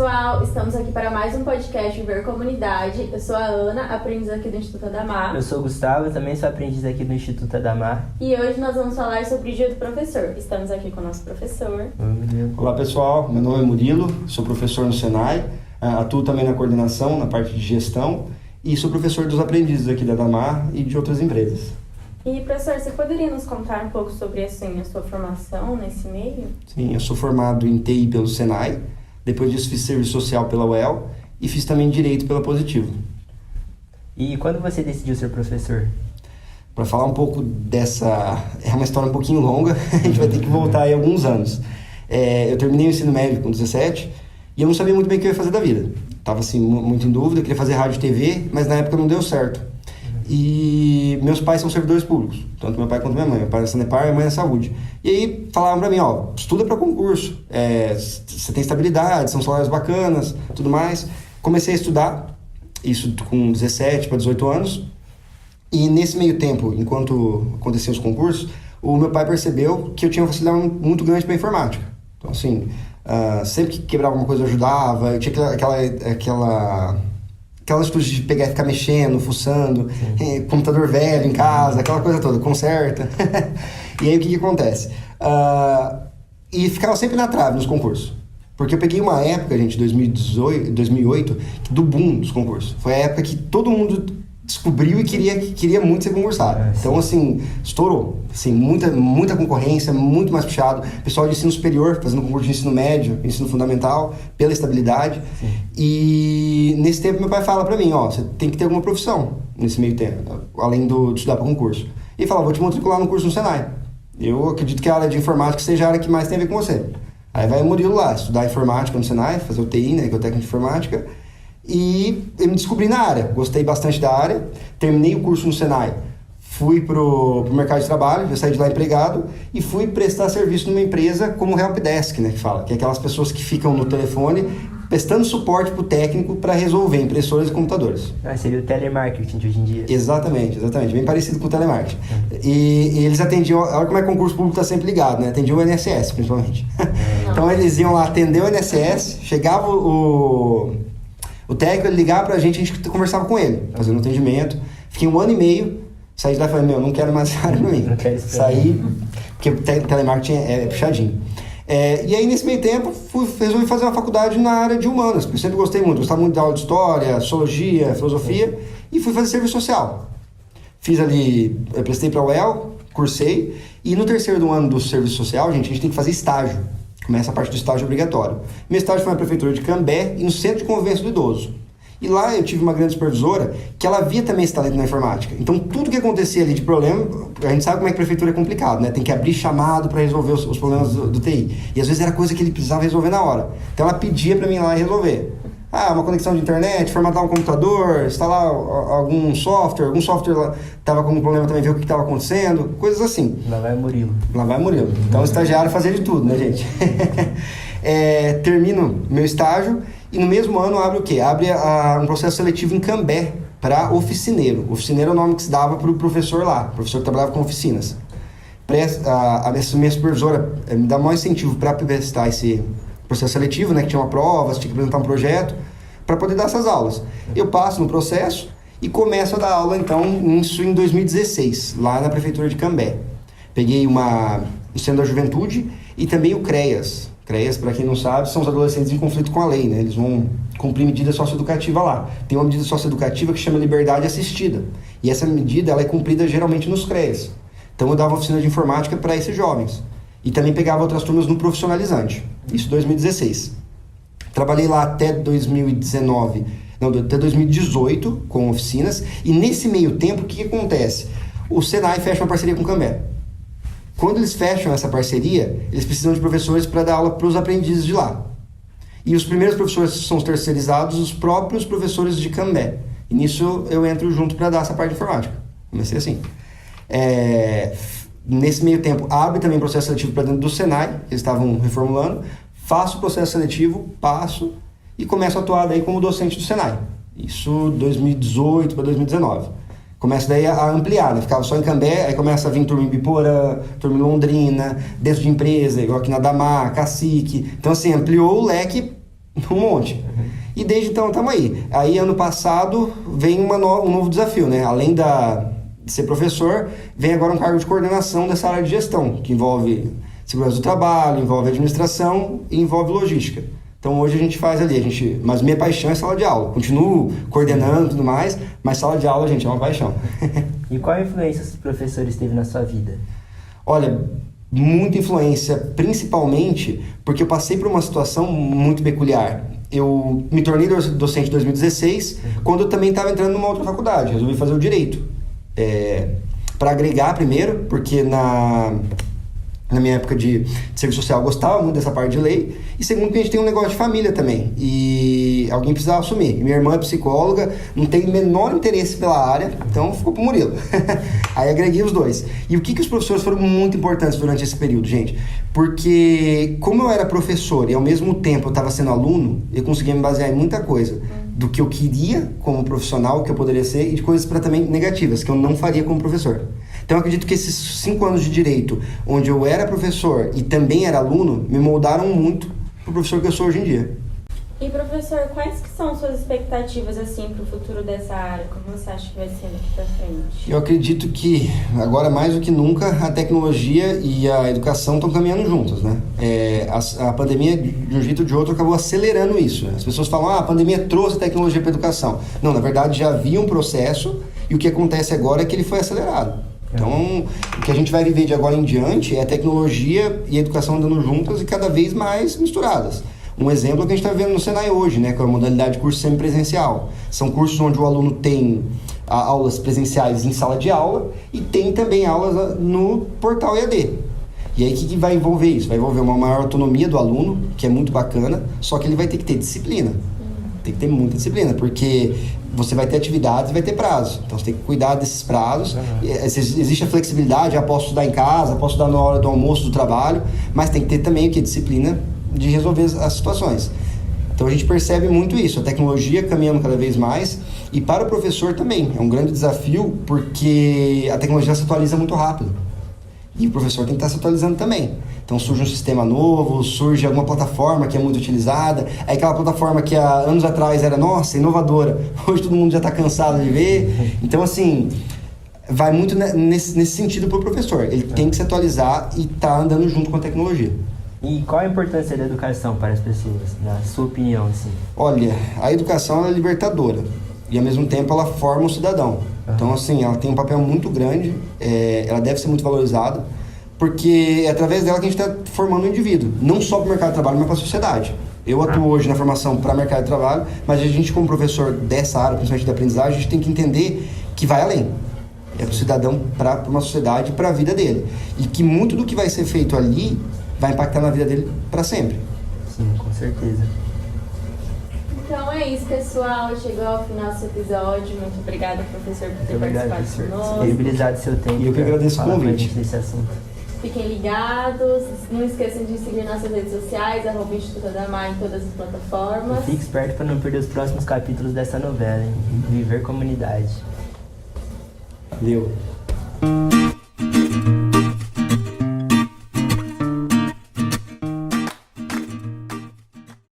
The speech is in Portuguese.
pessoal, estamos aqui para mais um podcast Ver Comunidade. Eu sou a Ana, aprendiz aqui do Instituto Adamar. Eu sou o Gustavo, eu também sou aprendiz aqui do Instituto Adamar. E hoje nós vamos falar sobre o Dia do Professor. Estamos aqui com o nosso professor. Olá pessoal, meu nome é Murilo, sou professor no Senai, atuo também na coordenação, na parte de gestão e sou professor dos aprendizes aqui da Adamar e de outras empresas. E professor, você poderia nos contar um pouco sobre assim, a sua formação nesse meio? Sim, eu sou formado em TI pelo Senai, depois disso fiz serviço social pela UEL e fiz também Direito pela Positivo. E quando você decidiu ser professor? Para falar um pouco dessa... É uma história um pouquinho longa, a gente vai ter que voltar aí alguns anos. Eu terminei o ensino médio com 17 e eu não sabia muito bem o que eu ia fazer da vida. Estava assim, muito em dúvida, queria fazer rádio e TV, mas na época não deu certo. E meus pais são servidores públicos, tanto meu pai quanto minha mãe. Meu pai é na Sanepar e minha mãe é na Saúde. E aí falavam pra mim, estuda pra concurso, você tem estabilidade, são salários bacanas, tudo mais. Comecei a estudar, isso com 17 para 18 anos. E nesse meio tempo, enquanto aconteciam os concursos, o meu pai percebeu que eu tinha uma facilidade muito grande pra informática. Então assim, sempre que quebrava alguma coisa eu ajudava, eu tinha aquelas coisas de pegar e ficar mexendo, fuçando, computador velho em casa, aquela coisa toda, conserta. E aí o que acontece? E ficava sempre na trave nos concursos. Porque eu peguei uma época, gente, 2008, do boom dos concursos. Foi a época que todo mundo descobriu e queria muito ser concursado. Então, assim, estourou. Assim, muita concorrência, muito mais puxado. Pessoal de ensino superior, fazendo concurso de ensino médio, ensino fundamental, pela estabilidade. Sim. E nesse tempo meu pai fala pra mim, você tem que ter alguma profissão nesse meio tempo, além de estudar para concurso. E fala, vou te matricular no curso no Senai. Eu acredito que a área de informática seja a área que mais tem a ver com você. Aí vai o Murilo lá, estudar informática no Senai, fazer o TI, né, que é o técnico de informática. E eu me descobri na área, gostei bastante da área, terminei o curso no Senai, fui pro mercado de trabalho, já saí de lá empregado e fui prestar serviço numa empresa como helpdesk, né, que é aquelas pessoas que ficam no telefone prestando suporte pro técnico para resolver impressoras e computadores. Seria o telemarketing de hoje em dia. Exatamente, bem parecido com o telemarketing. E eles atendiam, olha como é que o concurso público está sempre ligado, né, atendiam o INSS principalmente. Então eles iam lá atender o INSS, chegava o técnico, ele ligava pra gente, a gente conversava com ele, fazendo atendimento. Fiquei 1 ano e meio, saí de lá e falei, não quero mais essa área pra mim. Saí, porque o telemarketing é puxadinho. E aí, nesse meio tempo, resolvi fazer uma faculdade na área de humanas, porque eu sempre gostava muito da aula de história, sociologia, filosofia, e fui fazer serviço social. Fiz ali, eu prestei pra UEL, cursei, e no terceiro ano do serviço social, gente, a gente tem que fazer estágio. Começa a parte do estágio obrigatório. Meu estágio foi na prefeitura de Cambé e no Centro de Convivência do Idoso. E lá eu tive uma grande supervisora que ela via também esse talento na informática. Então tudo que acontecia ali de problema, a gente sabe como é que a prefeitura é complicado, né? Tem que abrir chamado para resolver os problemas do TI. E às vezes era coisa que ele precisava resolver na hora. Então ela pedia para mim ir lá e resolver. Uma conexão de internet, formatar um computador, instalar algum software lá estava com um problema também, ver o que estava acontecendo, coisas assim. Lá vai o Murilo. Então o estagiário fazia de tudo, né, gente? Termino meu estágio e no mesmo ano abre o quê? Abre um processo seletivo em Cambé para oficineiro. Oficineiro é o nome que se dava para o professor lá, professor que trabalhava com oficinas. A minha supervisora me dá maior incentivo para prestar esse processo seletivo, né, que tinha uma prova, você tinha que apresentar um projeto para poder dar essas aulas. Eu passo no processo e começo a dar aula, então, isso em 2016, lá na prefeitura de Cambé. Peguei o Centro da Juventude e também o CREAS. CREAS, para quem não sabe, são os adolescentes em conflito com a lei, né? Eles vão cumprir medida socioeducativa lá. Tem uma medida socioeducativa que chama liberdade assistida. E essa medida ela é cumprida geralmente nos CREAS. Então eu dava oficina de informática para esses jovens. E também pegava outras turmas no profissionalizante. Isso em 2016. Trabalhei lá até 2018 com oficinas. E nesse meio tempo, o que acontece? O Senai fecha uma parceria com o Cambé. Quando eles fecham essa parceria, eles precisam de professores para dar aula para os aprendizes de lá. E os primeiros professores são os terceirizados, os próprios professores de Cambé. E nisso eu entro junto para dar essa parte de informática. Comecei assim. Nesse meio tempo, abre também processo seletivo para dentro do Senai, que eles estavam reformulando, faço o processo seletivo, passo e começo a atuar daí como docente do Senai. Isso 2018 para 2019. Começo daí a ampliar, né? Ficava só em Cambé, aí começa a vir turma em Biporã, turma em Londrina, dentro de empresa, igual aqui na Adamar, Cacique. Então, assim, ampliou o leque Um monte. E desde então estamos aí. Aí ano passado vem um novo desafio, né? Além de ser professor, vem agora um cargo de coordenação dessa área de gestão, que envolve segurança do trabalho, envolve administração e envolve logística. Então hoje a gente faz ali, mas minha paixão é sala de aula. Continuo coordenando e tudo mais, mas sala de aula, gente, é uma paixão. E qual a influência os professores teve na sua vida? Olha, muita influência, principalmente porque eu passei por uma situação muito peculiar. Eu me tornei docente em 2016, quando eu também estava entrando numa outra faculdade. Resolvi fazer o direito. Para agregar primeiro, porque na minha época de serviço social eu gostava muito dessa parte de lei, e segundo porque a gente tem um negócio de família também, e alguém precisava assumir. E minha irmã é psicóloga, não tem o menor interesse pela área, então ficou pro Murilo. Aí agreguei os dois. E o que os professores foram muito importantes durante esse período, gente? Porque como eu era professor e ao mesmo tempo eu estava sendo aluno, eu conseguia me basear em muita coisa do que eu queria como profissional, que eu poderia ser, e de coisas também negativas, que eu não faria como professor. Então eu acredito que esses 5 anos de direito, onde eu era professor e também era aluno, me moldaram muito pro professor que eu sou hoje em dia. E professor, quais que são suas expectativas assim para o futuro dessa área? Como você acha que vai ser daqui para frente? Eu acredito que agora mais do que nunca a tecnologia e a educação estão caminhando juntas, né? A pandemia de um jeito ou de outro acabou acelerando isso, né? As pessoas falam, a pandemia trouxe tecnologia para a educação. Não, na verdade já havia um processo e o que acontece agora é que ele foi acelerado. Então, o que a gente vai viver de agora em diante é a tecnologia e a educação andando juntas e cada vez mais misturadas. Um exemplo é o que a gente está vendo no Senai hoje, né, com a modalidade de curso semipresencial. São cursos onde o aluno tem aulas presenciais em sala de aula e tem também aulas no portal EAD. E aí o que vai envolver isso? Vai envolver uma maior autonomia do aluno, que é muito bacana, só que ele vai ter que ter disciplina. Tem que ter muita disciplina, porque você vai ter atividades e vai ter prazo. Então você tem que cuidar desses prazos. Existe a flexibilidade, posso estudar em casa, posso estudar na hora do almoço, do trabalho, mas tem que ter também o que? Disciplina de resolver as situações. Então a gente percebe muito isso, a tecnologia caminhando cada vez mais, e para o professor também é um grande desafio, porque a tecnologia se atualiza muito rápido. E o professor tem que estar se atualizando também. Então surge um sistema novo, surge alguma plataforma que é muito utilizada, aí aquela plataforma que há anos atrás era, nossa, inovadora, hoje todo mundo já está cansado de ver. Então assim, vai muito nesse sentido para o professor. Ele tem que se atualizar e estar andando junto com a tecnologia. E qual a importância da educação para as pessoas, na sua opinião, assim? Olha, a educação ela é libertadora e ao mesmo tempo ela forma um cidadão. Então assim, ela tem um papel muito grande, ela deve ser muito valorizada, porque é através dela que a gente está formando o indivíduo, não só para o mercado de trabalho, mas para a sociedade. Eu atuo hoje na formação para o mercado de trabalho, mas a gente como professor dessa área, principalmente da aprendizagem, a gente tem que entender que vai além. É para o cidadão, para uma sociedade, para a vida dele. E que muito do que vai ser feito ali vai impactar na vida dele para sempre. Sim, com certeza. Então é isso, pessoal. Chegou ao final desse episódio. Muito obrigada, professor, por ter participado conosco. Disponibilizado seu tempo. E eu que agradeço o convite. Desse assunto. Fiquem ligados. Não esqueçam de seguir nossas redes sociais, @Instituto Adamar em todas as plataformas. E fique esperto para não perder os próximos capítulos dessa novela, hein? Viver Comunidade. Valeu.